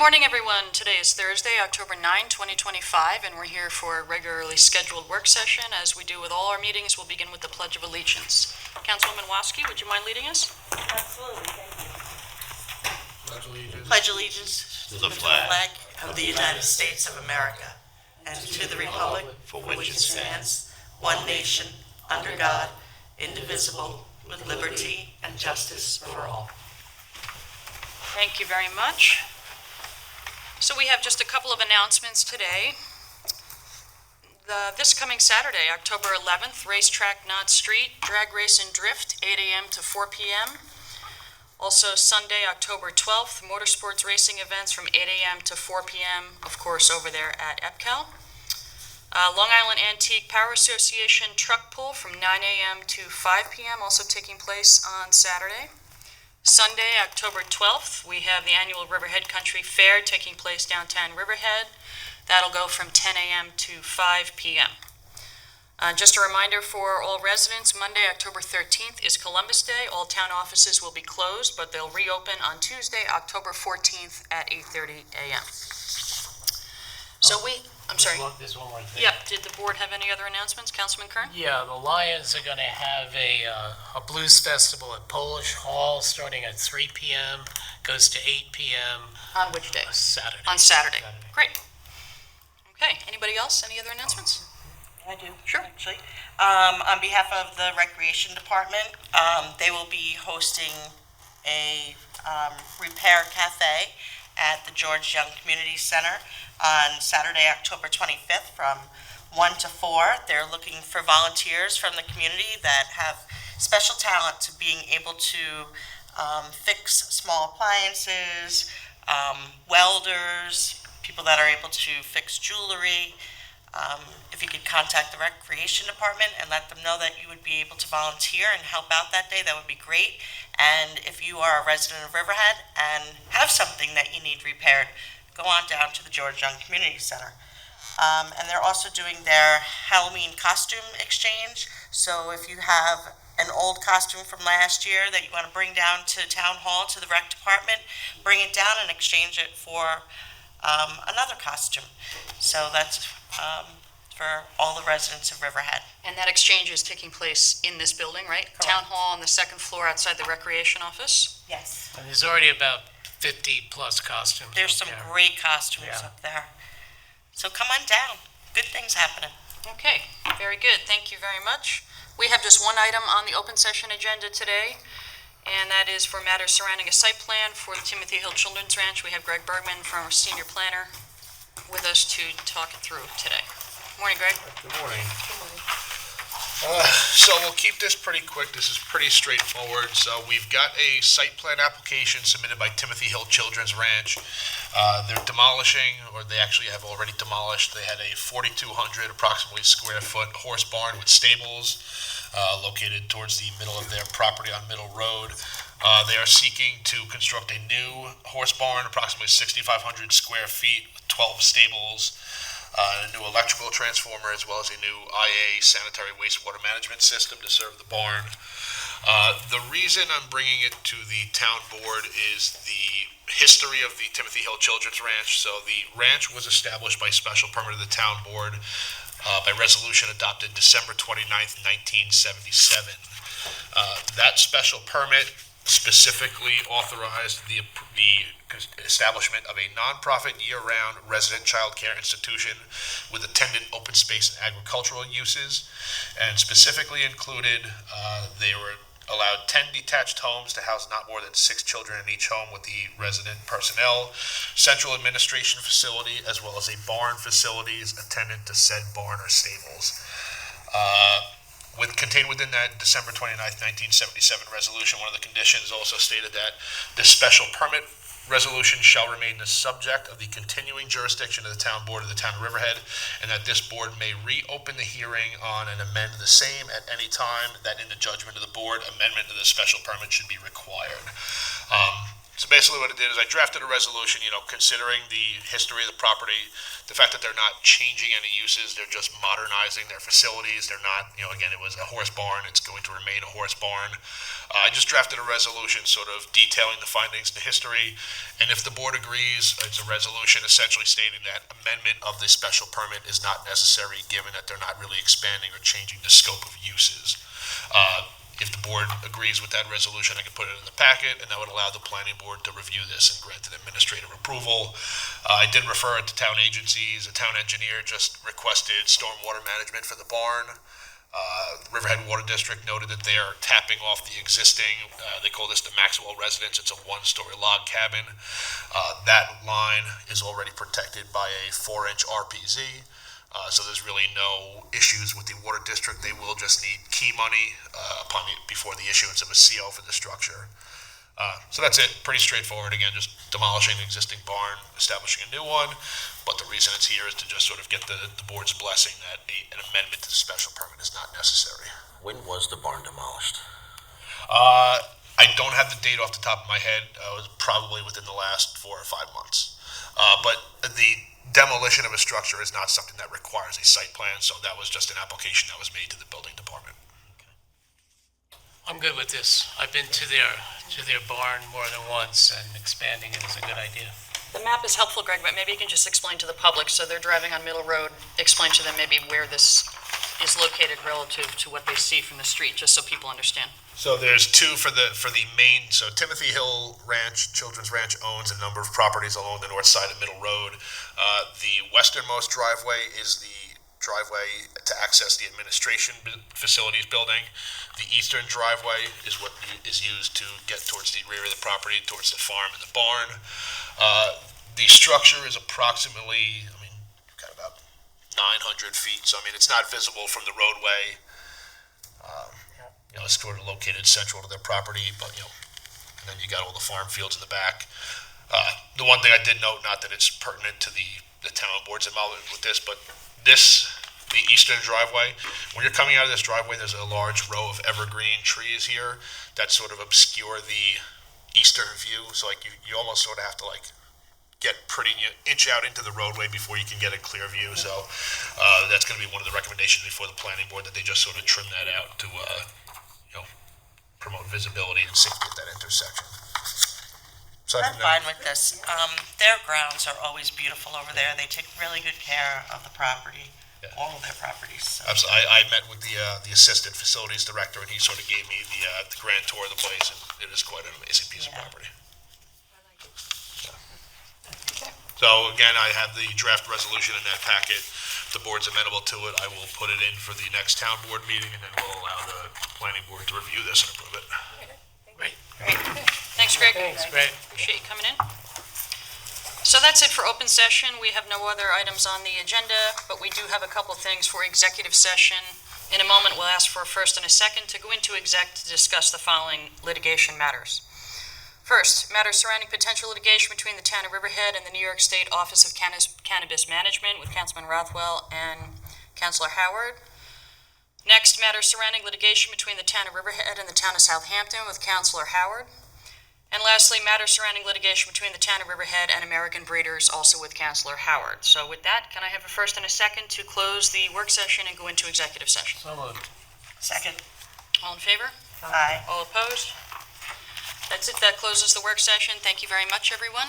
morning, everyone. Today is Thursday, October 9, 2025, and we're here for a regularly scheduled work session. As we do with all our meetings, we'll begin with the Pledge of Allegiance. Councilwoman Waske, would you mind leading us? Absolutely, thank you. Pledge allegiance to the flag of the United States of America and to the republic for which it stands, one nation, under God, indivisible, with liberty and justice for all. Thank you very much. So we have just a couple of announcements today. This coming Saturday, October 11th, Racetrack Knott Street, Drag Race and Drift, 8 a.m. to 4 p.m. Also Sunday, October 12th, motorsports racing events from 8 a.m. to 4 p.m., of course, over there at EPCAL. Long Island Antique Power Association truck pull from 9 a.m. to 5 p.m., also taking place on Saturday. Sunday, October 12th, we have the annual Riverhead Country Fair taking place downtown Riverhead. That'll go from 10 a.m. to 5 p.m. Just a reminder for all residents, Monday, October 13th is Columbus Day. All town offices will be closed, but they'll reopen on Tuesday, October 14th at 8:30 a.m. So I'm sorry. There's one more thing. Yep, did the board have any other announcements? Councilman Kern? Yeah, the Lions are going to have a blues festival at Polish Hall starting at 3 p.m., goes to 8 p.m. On which day? Saturday. On Saturday. Great. Okay, anybody else? Any other announcements? I do, Sure. actually. On behalf of the Recreation Department, they will be hosting a repair cafe at the George Young Community Center on Saturday, October 25th from 1 to 4. They're looking for volunteers from the community that have special talent to being able to fix small appliances, welders, people that are able to fix jewelry. If you could contact the Recreation Department and let them know that you would be able to volunteer and help out that day, that would be great. And if you are a resident of Riverhead and have something that you need repaired, go on down to the George Young Community Center. And they're also doing their Halloween costume exchange. So if you have an old costume from last year that you want to bring down to Town Hall, to the Rec Department, bring it down and exchange it for another costume. So that's for all the residents of Riverhead. And that exchange is taking place in this building, right? Correct. Town Hall on the second floor outside the Recreation Office? Yes. And there's already about 50 plus costumes. There's up some there. great costumes Yeah. up there. So come on down. Good things happening. Okay, very good. Thank you very much. We have just one item on the open session agenda today, and that is for matters surrounding a site plan for the Timothy Hill Children's Ranch. We have Greg Bergman from our senior planner with us to talk it through today. Morning, Greg. Good morning. So we'll keep this pretty quick. This is pretty straightforward. So we've got a site plan application submitted by Timothy Hill Children's Ranch. They're demolishing, or they actually have already demolished. They had a 4,200 approximately square foot horse barn with stables located towards the middle of their property on Middle Road. They are seeking to construct a new horse barn, approximately 6,500 square feet with 12 stables. A new electrical transformer, as well as a new IA sanitary wastewater management system to serve the barn. The reason I'm bringing it to the town board is the history of the Timothy Hill Children's Ranch. So the ranch was established by special permit of the town board by resolution adopted December 29th, 1977. That special permit specifically authorized the establishment of a nonprofit year-round resident child care institution with attendant open space and agricultural uses, and specifically included they were allowed 10 detached homes to house not more than 6 children in each home with the resident personnel, central administration facility, as well as a barn facilities attendant to said barn or stables. Contained within that December 29th, 1977 resolution, one of the conditions also stated that this special permit resolution shall remain the subject of the continuing jurisdiction of the town board of the town of Riverhead, and that this board may reopen the hearing on and amend the same at any time, that in the judgment of the board, amendment of the special permit should be required. So basically what I did is I drafted a resolution, considering the history of the property, the fact that they're not changing any uses, they're just modernizing their facilities. They're not, again, it was a horse barn, it's going to remain a horse barn. I just drafted a resolution sort of detailing the findings and the history, and if the board agrees, it's a resolution essentially stating that amendment of the special permit is not necessary given that they're not really expanding or changing the scope of uses. If the board agrees with that resolution, I can put it in the packet, and that would allow the planning board to review this and grant an administrative approval. I did refer it to town agencies. The town engineer just requested stormwater management for the barn. Riverhead Water District noted that they are tapping off the existing, they call this the Maxwell Residence. It's a one-story log cabin. That line is already protected by a 4-inch RPZ. So there's really no issues with the water district. They will just need key money before the issuance of a CO for the structure. So that's it. Pretty straightforward. Again, just demolishing the existing barn, establishing a new one. But the reason it's here is to just sort of get the board's blessing that an amendment to the special permit is not necessary. When was the barn demolished? I don't have the date off the top of my head. It was probably within the last 4 or 5 months. But the demolition of a structure is not something that requires a site plan, so that was just an application that was made to the building department. I'm good with this. I've been to their barn more than once, and expanding it is a good idea. The map is helpful, Greg, but maybe you can just explain to the public, so they're driving on Middle Road, explain to them maybe where this is located relative to what they see from the street, just so people understand. So there's two for the main. So Timothy Hill Ranch, Children's Ranch, owns a number of properties along the north side of Middle Road. The westernmost driveway is the driveway to access the administration facilities building. The eastern driveway is what is used to get towards the rear of the property, towards the farm and the barn. The structure is approximately, got about 900 feet. So, it's not visible from the roadway. It's sort of located central to their property, but, and then you got all the farm fields in the back. The one thing I did note, not that it's pertinent to the town board's involvement with this, but the eastern driveway, when you're coming out of this driveway, there's a large row of evergreen trees here that sort of obscure the eastern view. So, you almost sort of have to, inch out into the roadway before you can get a clear view. So, that's going to be one of the recommendations before the planning board, that they just sort of trim that out to, promote visibility and safety at that intersection. So I'm fine with this. Their grounds are always beautiful over there. They take really good care of the property, all of their properties. So. Absolutely. I met with the assistant facilities director, and he sort of gave me the grand tour of the place, and it is quite an amazing piece of property. So again, I have the draft resolution in that packet. If the board's amenable to it, I will put it in for the next town board meeting, and then we'll allow the planning board to review this and approve it. Great. Thanks, Greg. Thanks, Greg. Appreciate you coming in. So that's it for open session. We have no other items on the agenda, but we do have a couple things for executive session. In a moment, we'll ask for a first and a second to go into exec to discuss the following litigation matters. First, matters surrounding potential litigation between the Town of Riverhead and the New York State Office of Cannabis Management with Councilman Rothwell and Councilor Howard. Next, matters surrounding litigation between the Town of Riverhead and the Town of Southampton with Councilor Howard. And lastly, matters surrounding litigation between the Town of Riverhead and American Breeders, also with Councilor Howard. So with that, can I have a first and a second to close the work session and go into executive session? So moved. Second. All in favor? Aye. All opposed? That's it. That closes the work session. Thank you very much, everyone.